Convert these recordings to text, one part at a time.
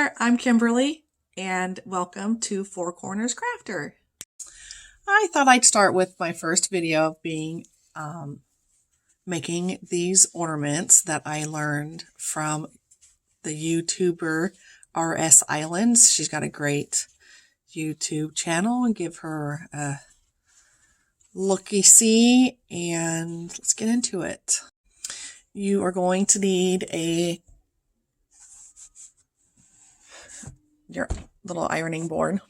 there, I'm Kimberly and welcome to Four Corners Crafter. I thought I'd start with my first video of being making these ornaments that I learned from the YouTuber RS Islands. She's got a great YouTube channel, and give her a looky-see, and let's get into it. You are going to need your little ironing board,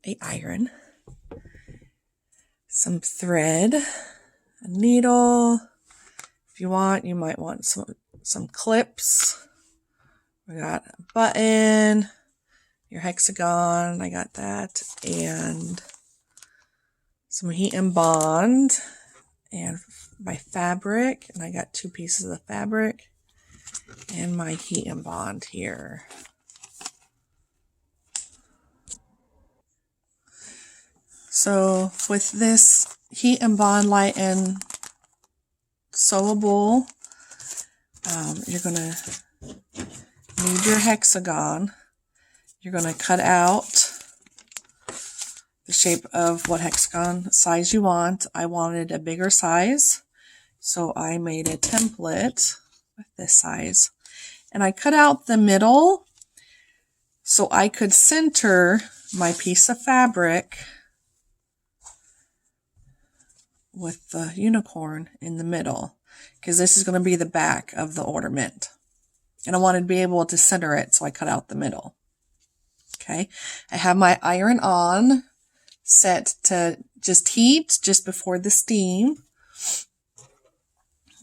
a iron, some thread, a needle. If you want, you might want some clips. We got a button, your hexagon, I got that, and some heat and bond, and my fabric, and I got 2 pieces of fabric, and my heat and bond here. So with this heat and bond light and sewable, you're going to need your hexagon. You're going to cut out the shape of what hexagon size you want. I wanted a bigger size, so I made a template with this size. And I cut out the middle so I could center my piece of fabric with the unicorn in the middle, because this is going to be the back of the ornament. And I wanted to be able to center it, so I cut out the middle. Okay, I have my iron on, set to just heat just before the steam.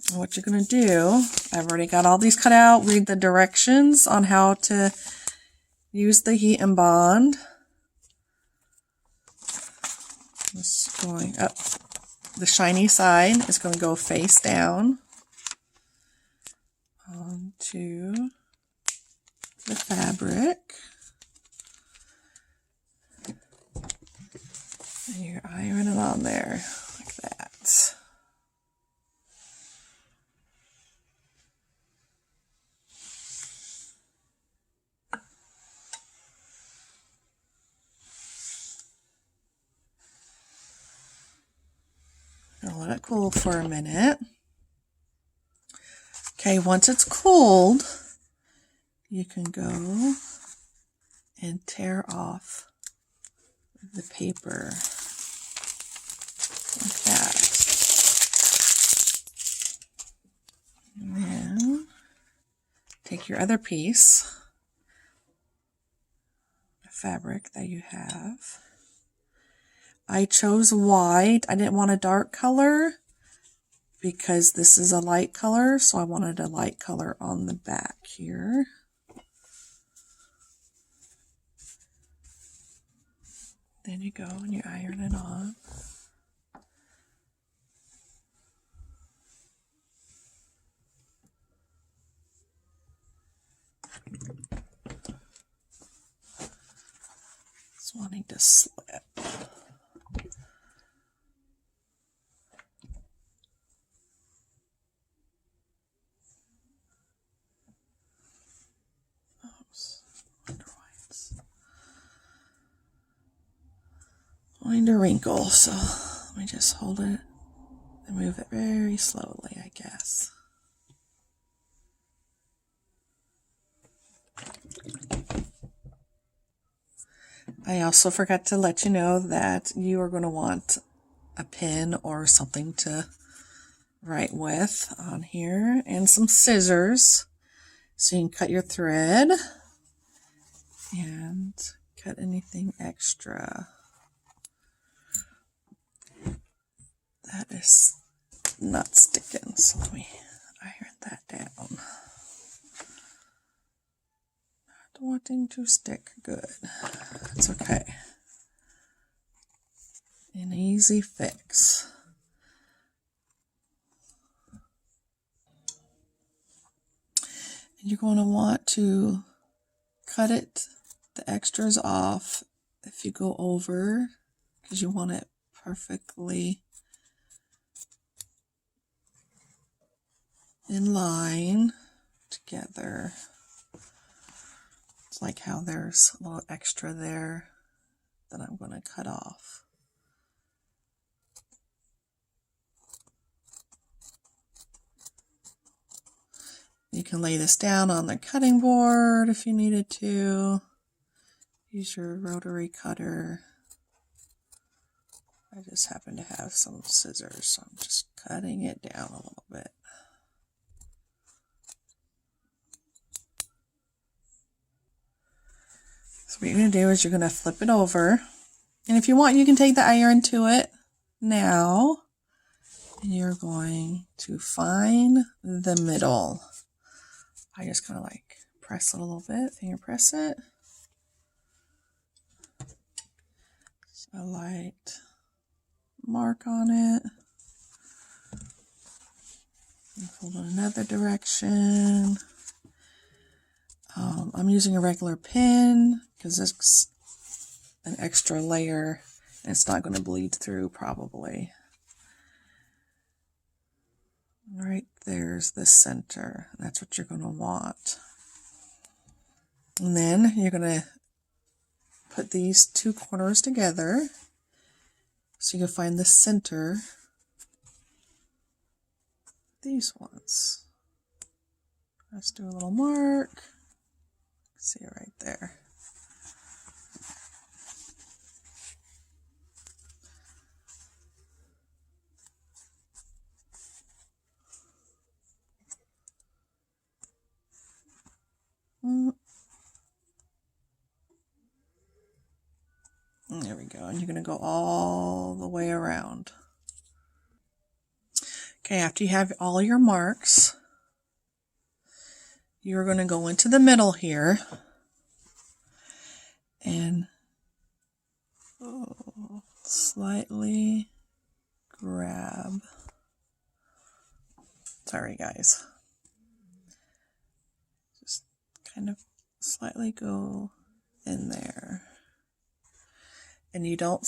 And what you're going to do, I've already got all these cut out. Read the directions on how to use the heat and bond. Just going up. The shiny side is going to go face down onto the fabric. And you're ironing it on there like that. I'll let it cool for a minute. Okay, once it's cooled, you can go and tear off the paper like that. And then take your other piece of fabric that you have. I chose white. I didn't want a dark color because this is a light color, so I wanted a light color on the back here. Then you go and you iron it on. It's wanting to slip. Find a wrinkle, so let me just hold it and move it very slowly, I guess. I also forgot to let you know that you are going to want a pen or something to write with on here, and some scissors so you can cut your thread and cut anything extra. That is not sticking, so let me iron that down. Not wanting to stick good. It's okay. An easy fix. And you're going to want to cut the extras off if you go over, because you want it perfectly in line together. It's like how there's a little extra there that I'm going to cut off. You can lay this down on the cutting board if you needed to. Use your rotary cutter. I just happen to have some scissors, so I'm just cutting it down a little bit. So what you're going to do is you're going to flip it over. And if you want, you can take the iron to it now. And you're going to find the middle. I just kind of like press it a little bit, finger press it. Just a light mark on it. And fold in another direction. I'm using a regular pin because it's an extra layer and it's not going to bleed through probably. Right there's the center. That's what you're going to want. And then you're going to put these two corners together so you can find the center. These ones. Let's do a little mark. See it right there. There we go. And you're going to go all the way around. Okay, after you have all your marks, you're going to go into the middle here and slightly grab. Sorry, guys. Just kind of slightly go in there. And you don't,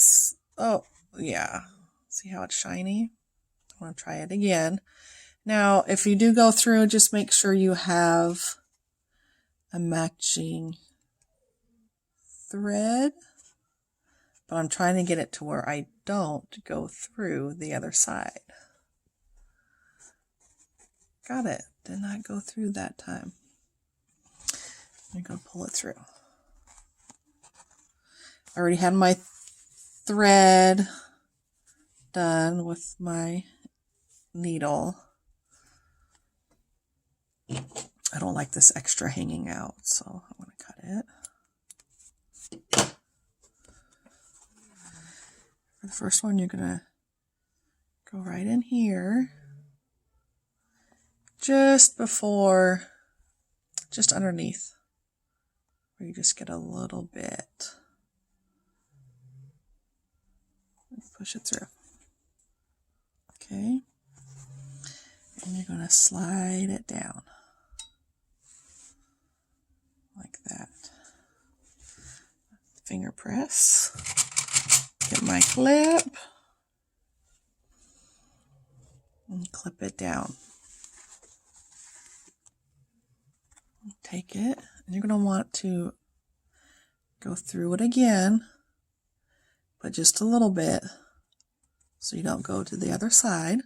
oh, yeah. See how it's shiny? I want to try it again. Now, if you do go through, just make sure you have a matching thread. But I'm trying to get it to where I don't go through the other side. Got it. Did not go through that time. I'm going to pull it through. I already had my thread done with my needle. I don't like this extra hanging out, so I'm going to cut it. For the first one, you're going to go right in here, just before, just underneath, where you just get a little bit. Push it through. Okay. And you're going to slide it down. Like that. Finger press. Get my clip. And clip it down. Take it. And you're going to want to go through it again. But just a little bit. So you don't go to the other side.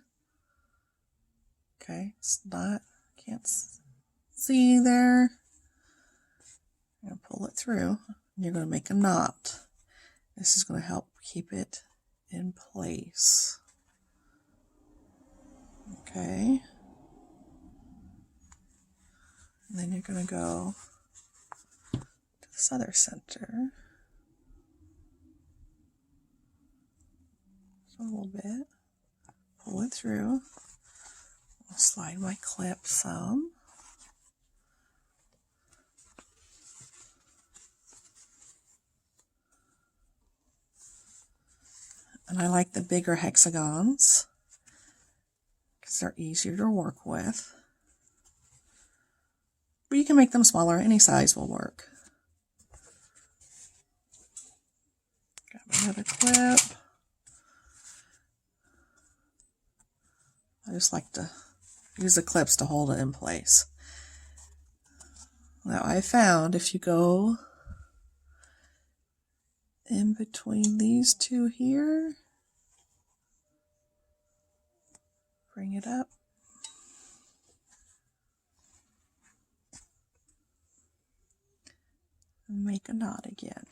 Okay, it's not, can't see there. You're going to pull it through. And you're going to make a knot. This is going to help keep it in place. Okay. And then you're going to go to this other center. A little bit, pull it through, I'll slide my clip some, and I like the bigger hexagons because they're easier to work with, but you can make them smaller, any size will work. Got another clip. I just like to use the clips to hold it in place. Now I found if you go in between these two here, bring it up, and make a knot again.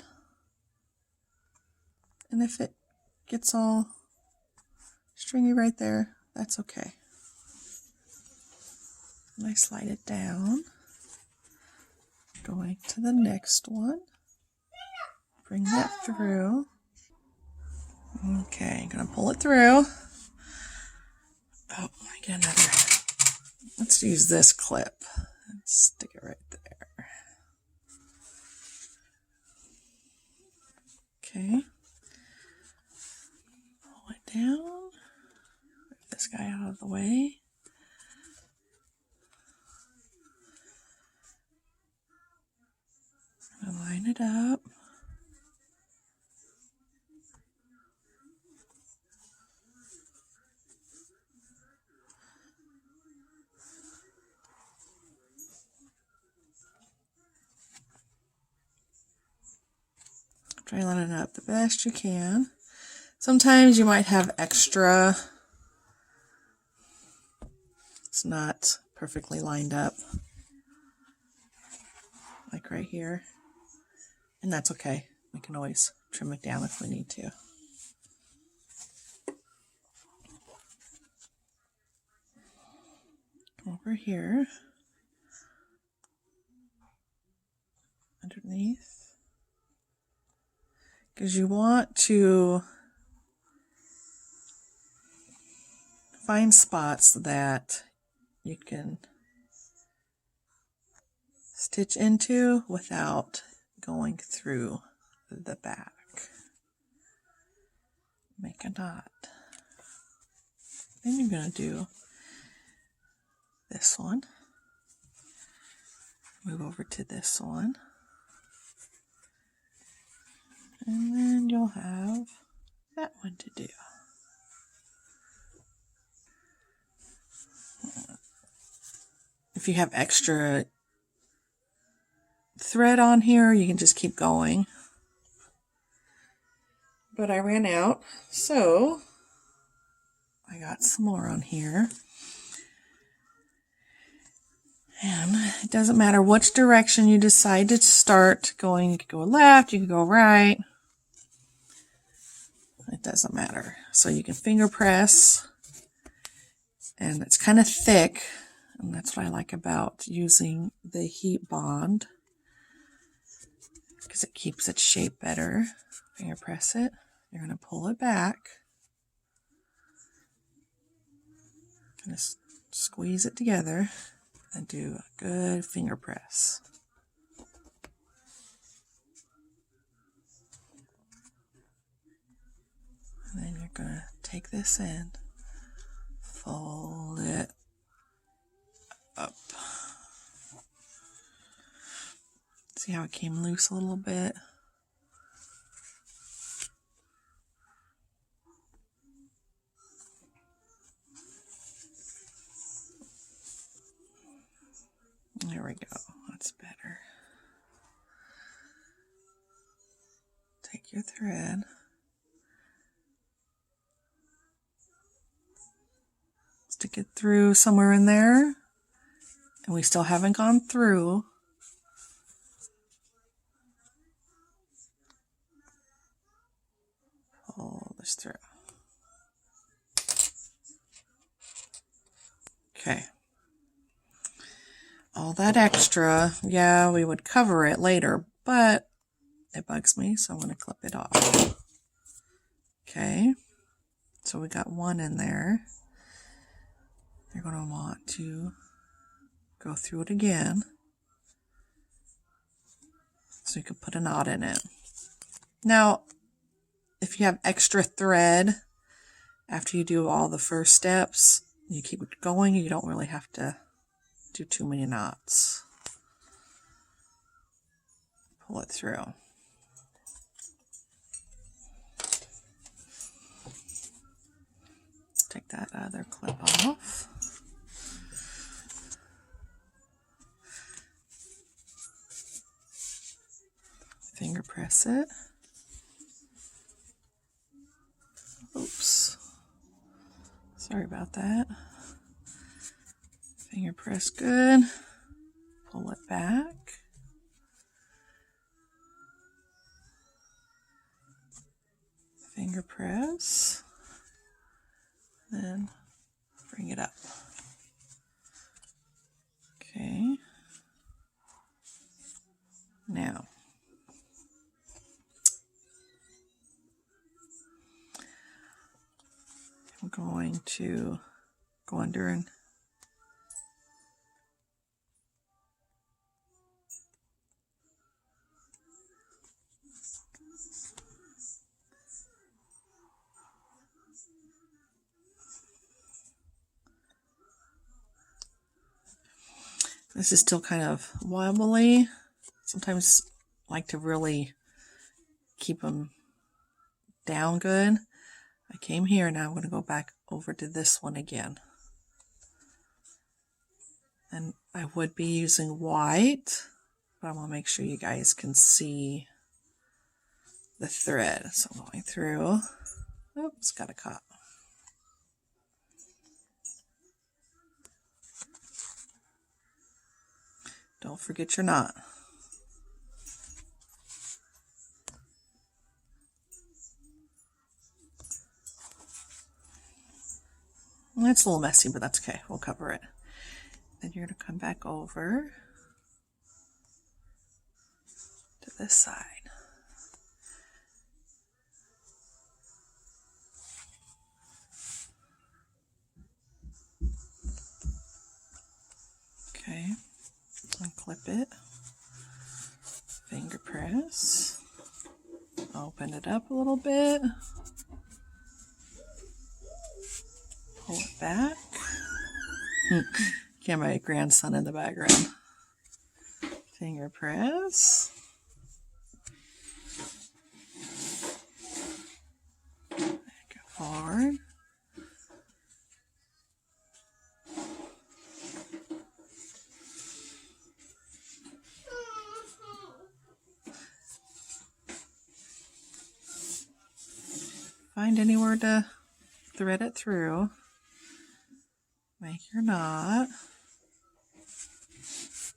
And if it gets all stringy right there, that's okay. And I slide it down, going to the next one, bring that through. Okay, I'm gonna pull it through. Oh, I get another. Let's use this clip and stick it right there. Okay. Pull it down. Move this guy out of the way. And line it up. Try lining it up the best you can. Sometimes you might have extra. It's not perfectly lined up. Like right here. And that's okay. We can always trim it down if we need to. Come over here. Underneath. Because you want to find spots that you can stitch into without going through the back. Make a knot. Then you're going to do this one. Move over to this one. And then you'll have that one to do. If you have extra thread on here, you can just keep going. But I ran out, so I got some more on here. And it doesn't matter which direction you decide to start going. You can go left, you can go right. It doesn't matter. So you can finger press, and it's kind of thick, and that's what I like about using the heat bond, because it keeps its shape better. Finger press it. You're going to pull it back. Just squeeze it together and do a good finger press. And then you're going to take this end, fold it up. See how it came loose a little bit? There we go. That's better. Take your thread. Stick it through somewhere in there. And we still haven't gone through. Pull this through. Okay. All that extra, yeah, we would cover it later, but it bugs me, so I'm going to clip it off. Okay, so we got one in there. You're going to want to go through it again so you can put a knot in it. Now, if you have extra thread after you do all the first steps, you keep it going, you don't really have to do too many knots. Pull it through. Take that other clip off. Finger press it. Oops. Sorry about that. Finger press good. Pull it back. Finger press. Then bring it up. Okay. Now, I'm going to go under and this is still kind of wobbly. Sometimes I like to really keep them down good. I came here, now I'm going to go back over to this one again. And I would be using white, but I want to make sure you guys can see the thread. So I'm going through. Oops, got a caught. Don't forget your knot. It's a little messy, but that's okay. We'll cover it. Then you're going to come back over to this side. Okay, unclip it. Finger press. Open it up a little bit. Pull it back. Get my grandson in the background. Finger press. Go forward. Find anywhere to thread it through. Make your knot.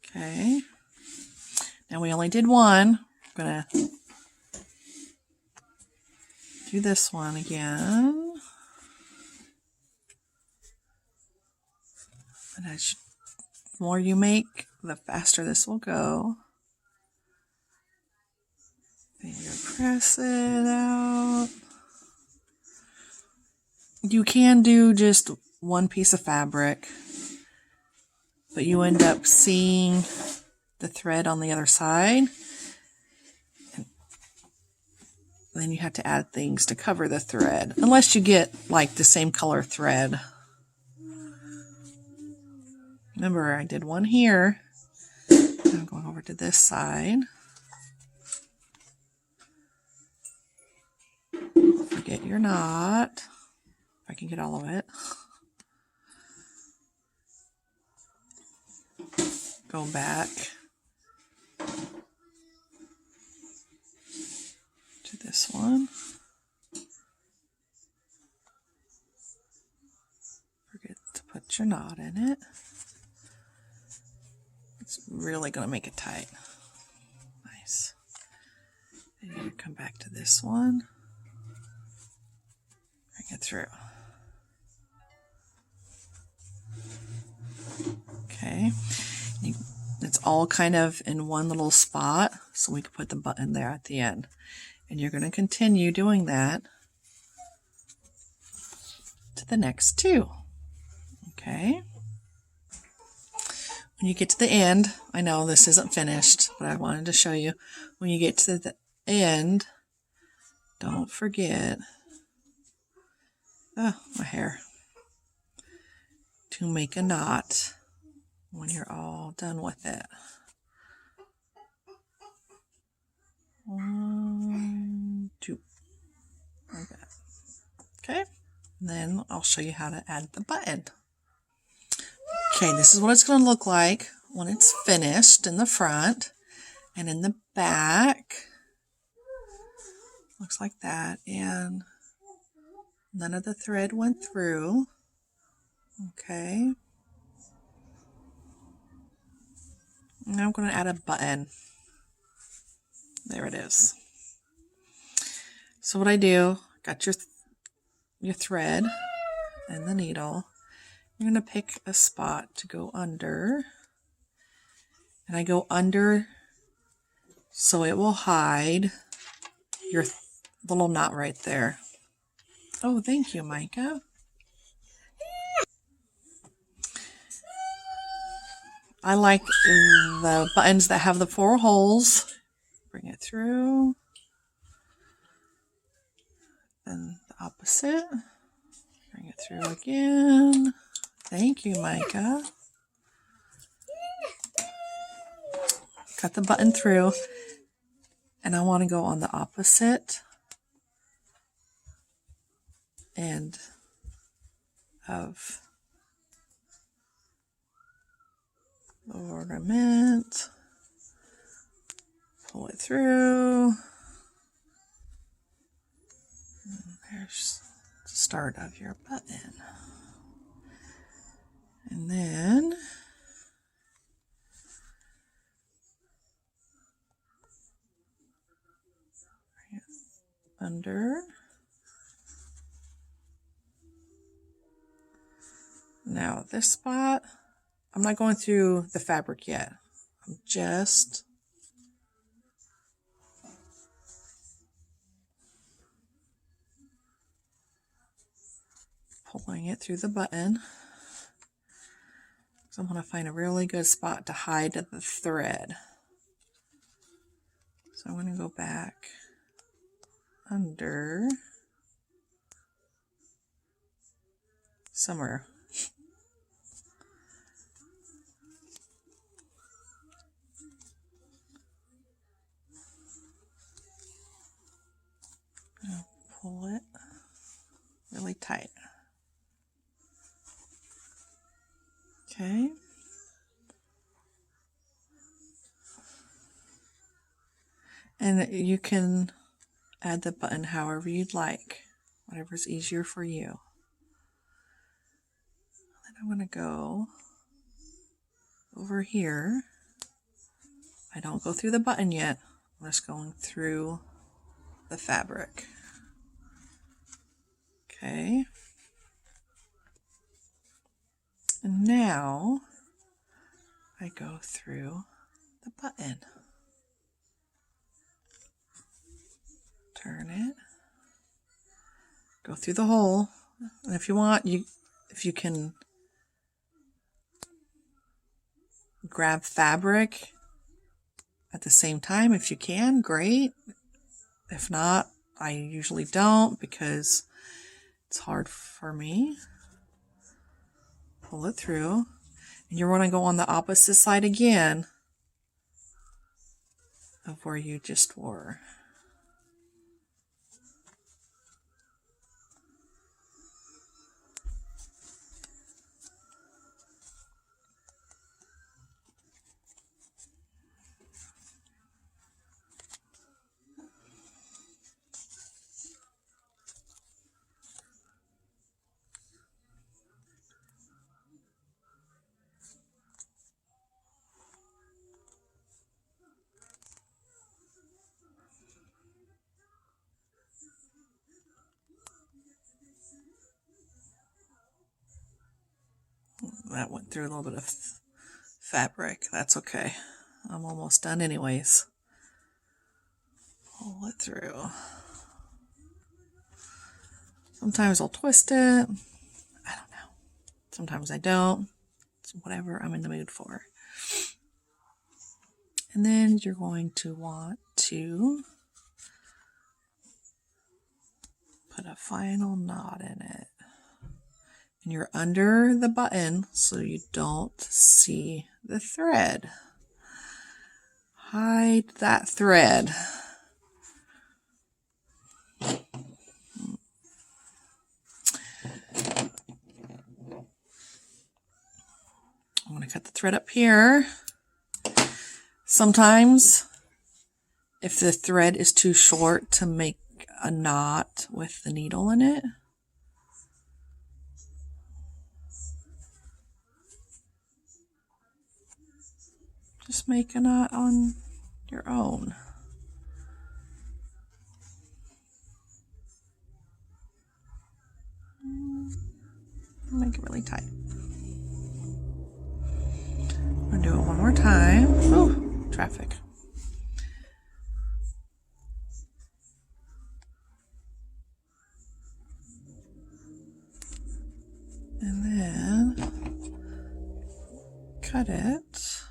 Okay. Now we only did one. I'm going to do this one again. And the more you make, the faster this will go. Finger press it out. You can do just one piece of fabric, but you end up seeing the thread on the other side. And then you have to add things to cover the thread, unless you get like the same color thread. Remember, I did one here. I'm going over to this side. Don't forget your knot. If I can get all of it. Go back to this one. Forget to put your knot in it. It's really going to make it tight. Nice. And you're going to come back to this one. Bring it through. Okay. It's all kind of in one little spot, so we can put the button there at the end. And you're going to continue doing that to the next two. Okay. When you get to the end, I know this isn't finished, but I wanted to show you. When you get to the end, don't forget, oh, my hair, to make a knot when you're all done with it. 1, 2, like that. Okay, and then I'll show you how to add the button. Okay, this is what it's going to look like when it's finished in the front and in the back. Looks like that, and none of the thread went through. Okay. Now I'm going to add a button. There it is. So what I do, got your thread and the needle. You're going to pick a spot to go under. And I go under so it will hide your little knot right there. Oh, thank you, Micah. I like the buttons that have the 4 holes. Bring it through. Then the opposite. Bring it through again. Thank you, Micah. Cut the button through. And I want to go on the opposite end of the ornament. Pull it through. And there's the start of your button. And then under. Now this spot, I'm not going through the fabric yet. I'm just pulling it through the button. So I'm going to find a really good spot to hide the thread. So I'm going to go back under somewhere. I'll pull it really tight. Okay. And you can add the button however you'd like, whatever's easier for you. Then I'm going to go over here. I don't go through the button yet. I'm just going through the fabric. Okay. And now I go through the button. Turn it. Go through the hole. And if you want, if you can grab fabric at the same time, if you can, great. If not, I usually don't because it's hard for me. Pull it through. And you're going to go on the opposite side again of where you just were. That went through a little bit of fabric. That's okay. I'm almost done anyways. Pull it through. Sometimes I'll twist it. I don't know. Sometimes I don't. It's whatever I'm in the mood for. And then you're going to want to put a final knot in it. And you're under the button so you don't see the thread. Hide that thread. I'm going to cut the thread up here. Sometimes, if the thread is too short to make a knot with the needle in it. Just make a knot on your own. Make it really tight. I'm gonna do it one more time. Ooh, traffic. And then cut it.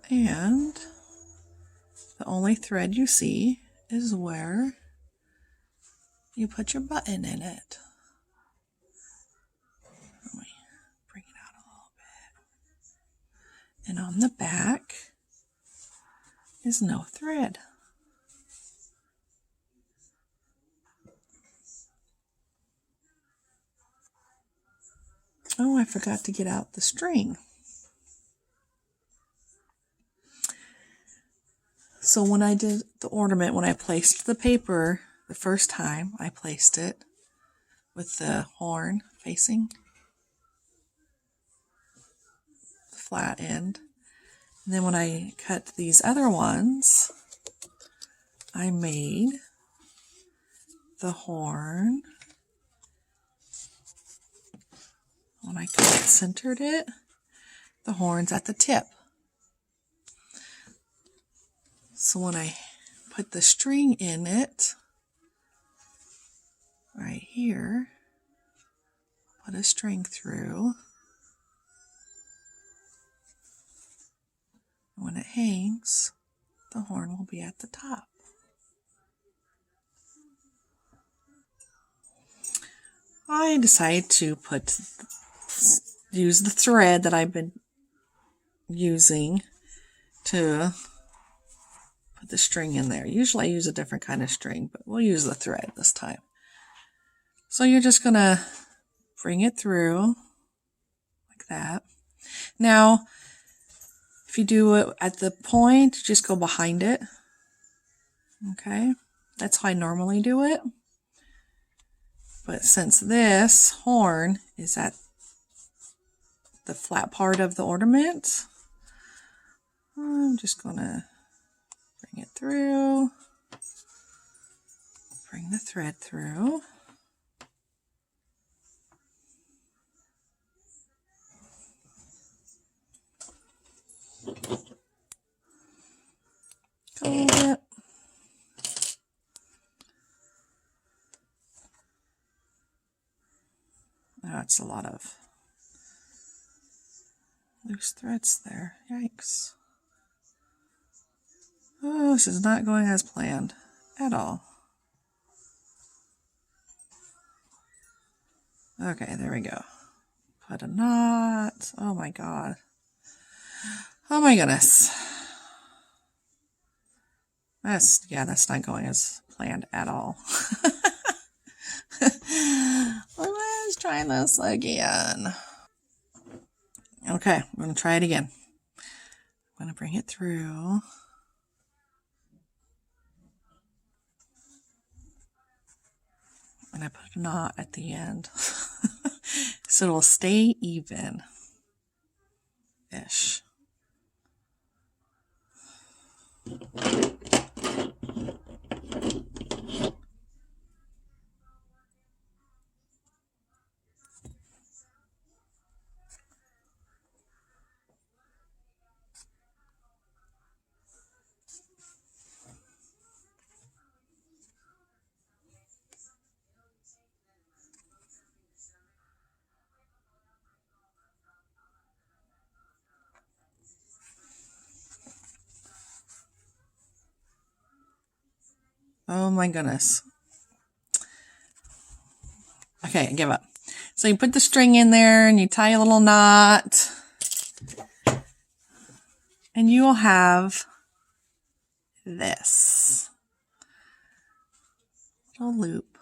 And the only thread you see is where you put your button in it. Let me bring it out a little bit. And on the back is no thread. Oh, I forgot to get out the string. So when I did the ornament, when I placed the paper the first time, I placed it with the horn facing the flat end. And then when I cut these other ones, I made the horn. When I centered it, the horn's at the tip. So when I put the string in it, right here, put a string through. When it hangs, the horn will be at the top. I decided to use the thread that I've been using to put the string in there. Usually I use a different kind of string, but we'll use the thread this time. So you're just going to bring it through like that. Now, if you do it at the point, just go behind it. Okay, that's how I normally do it. But since this horn is at the flat part of the ornament, I'm just going to bring it through, bring the thread through. Hold it. Oh, it's a lot of loose threads there. Yikes. Oh, this is not going as planned at all. Okay, there we go. Put a knot. Oh my god. Oh my goodness. That's not going as planned at all. Let's try this again. Okay, I'm going to try it again. I'm going to bring it through. And I put a knot at the end. So it'll stay even-ish. Oh my goodness. Okay, I give up. So you put the string in there and you tie a little knot. And you will have this little loop.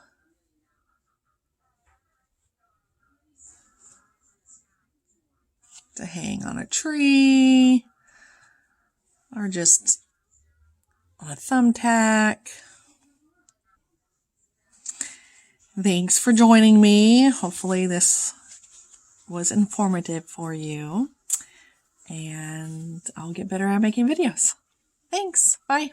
To hang on a tree or just on a thumbtack. Thanks for joining me. Hopefully this was informative for you, and I'll get better at making videos. Thanks. Bye.